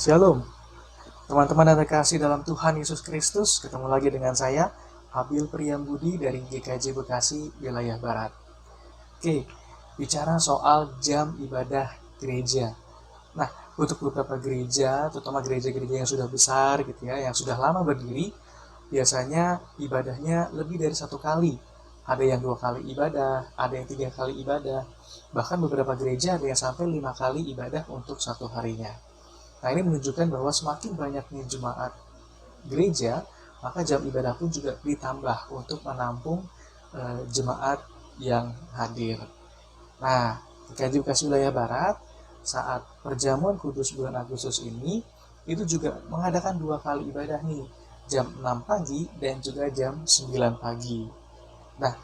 Shalom, teman-teman yang terkasih dalam Tuhan Yesus Kristus. Ketemu lagi dengan saya, Abil Priyambudi dari GKJ Bekasi, wilayah Barat. Oke, bicara soal jam ibadah gereja. Nah, untuk beberapa gereja, terutama gereja-gereja yang sudah besar gitu ya, yang sudah lama berdiri, biasanya ibadahnya lebih dari satu kali. Ada yang 2 kali ibadah, ada yang 3 kali ibadah. Bahkan beberapa gereja ada yang sampai 5 kali ibadah untuk satu harinya. Nah, ini menunjukkan bahwa semakin banyaknya jemaat gereja, maka jam ibadah pun juga ditambah untuk menampung jemaat yang hadir. Nah, GKJ Bekasi wilayah Barat, saat perjamuan kudus bulan Agustus ini, itu juga mengadakan 2 kali ibadah nih, jam 6 pagi dan juga jam 9 pagi. Nah,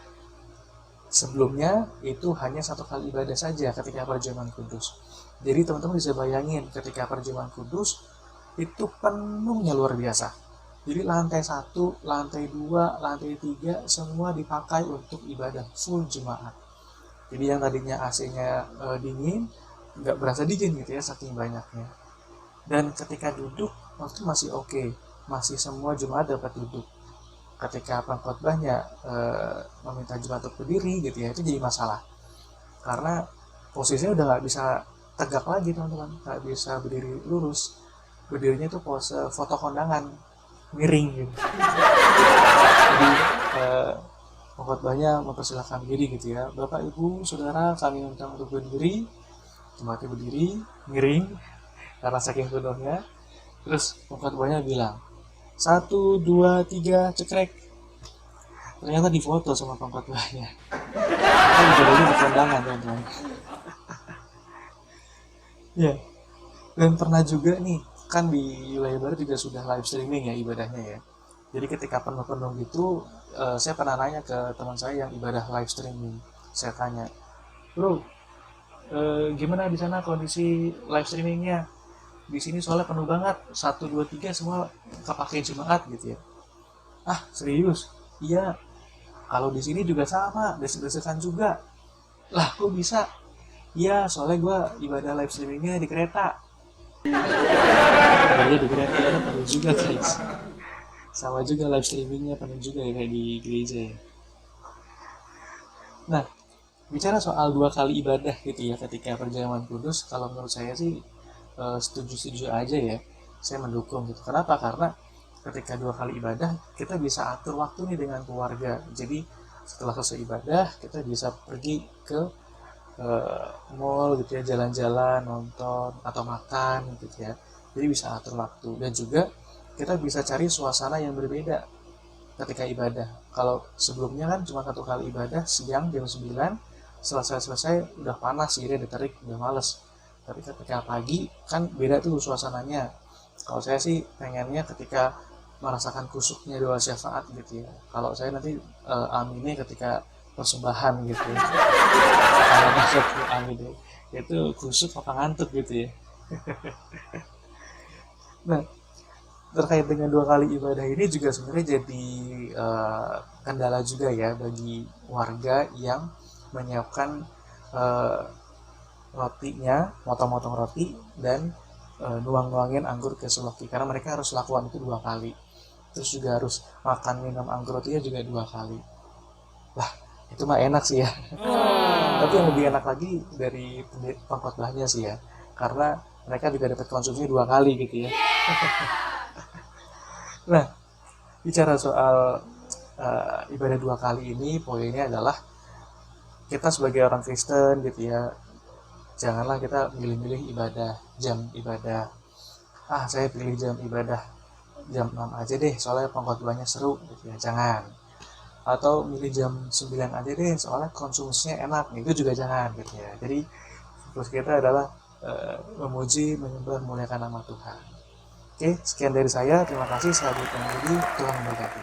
sebelumnya itu hanya 1 kali ibadah saja ketika perjamuan kudus. Jadi teman-teman bisa bayangin ketika perjamuan kudus itu penuhnya luar biasa. Jadi lantai 1, lantai 2, lantai 3 semua dipakai untuk ibadah full jemaat. Jadi yang tadinya AC-nya dingin, nggak berasa dingin gitu ya saking banyaknya. Dan ketika duduk waktu masih oke, masih semua jemaat dapat duduk. Ketika pengkhotbahnya meminta jemaat untuk berdiri gitu ya, itu jadi masalah. Karena posisinya udah nggak bisa tegak lagi teman-teman, nggak bisa berdiri lurus, berdirinya itu pose foto kondangan, miring gitu. Jadi pengkhotbahnya mempersilahkan diri gitu ya, Bapak Ibu Saudara kami minta untuk berdiri, jemaatnya berdiri, miring karena saking penuhnya. Terus pengkhotbahnya bilang 1, 2, 3 cekrek. Ternyata difoto sama pengkhotbahnya. Kan jadinya di kondangan teman-teman. Ya, dan pernah juga nih, kan di wilayah barat juga sudah live streaming ya ibadahnya ya. Jadi ketika penuh-penuh gitu, saya pernah nanya ke teman saya yang ibadah live streaming. Saya tanya, bro, gimana di sana kondisi live streamingnya? Di sini soalnya penuh banget, 1, 2, 3 semua kepake jemaat gitu ya. Ah, serius? Iya, kalau di sini juga sama, desek-desekan juga. Lah, kok bisa? Iya, soalnya gue ibadah live streamingnya di kereta. Ibadahnya di kereta ya, penuh juga guys. Sama juga live streamingnya penuh juga ya kayak di gereja ya. Nah, bicara soal 2 kali ibadah gitu ya ketika perjamuan kudus, kalau menurut saya sih setuju-setuju aja ya. Saya mendukung gitu. Kenapa? Karena ketika 2 kali ibadah, kita bisa atur waktu nih dengan keluarga. Jadi setelah selesai ibadah, kita bisa pergi ke mall gitu ya, jalan-jalan, nonton atau makan gitu ya. Jadi bisa atur waktu, dan juga kita bisa cari suasana yang berbeda ketika ibadah. Kalau sebelumnya kan cuma 1 kali ibadah siang jam 9, selesai udah panas gitu ya, udah terik, udah males. Tapi ketika pagi kan beda tuh suasananya. Kalau saya sih pengennya ketika merasakan kusuknya doa syafaat gitu ya. Kalau saya nanti aminnya ketika persembahan gitu ya. Kalau masuk amin deh, itu kusuk apa ngantuk gitu ya. Nah, terkait dengan 2 kali ibadah ini juga sebenarnya jadi kendala juga ya bagi warga yang menyiapkan rotinya, motong-motong roti dan nuang-nuangin anggur ke seloki, karena mereka harus lakukan itu 2 kali. Terus juga harus makan minum anggur rotinya juga 2 kali. Lah, itu mah enak sih ya. Tapi yang lebih enak lagi dari pengkhotbahnya sih ya, karena mereka juga dapat konsumsi 2 kali gitu ya. Nah, bicara soal ibadah 2 kali ini, poinnya adalah kita sebagai orang Kristen gitu ya, janganlah kita milih-milih jam ibadah. Ah, saya pilih jam ibadah jam 6 aja deh, soalnya pengkhotbahnya seru gitu ya. Jangan. Atau milih jam 9 aja deh, soalnya konsumsinya enak. Itu juga jangan gitu ya. Jadi fokus kita adalah memuji, menyembah, memuliakan nama Tuhan. Oke, sekian dari saya. Terima kasih. Saya Abil Priyambudi. Tuhan memberkati.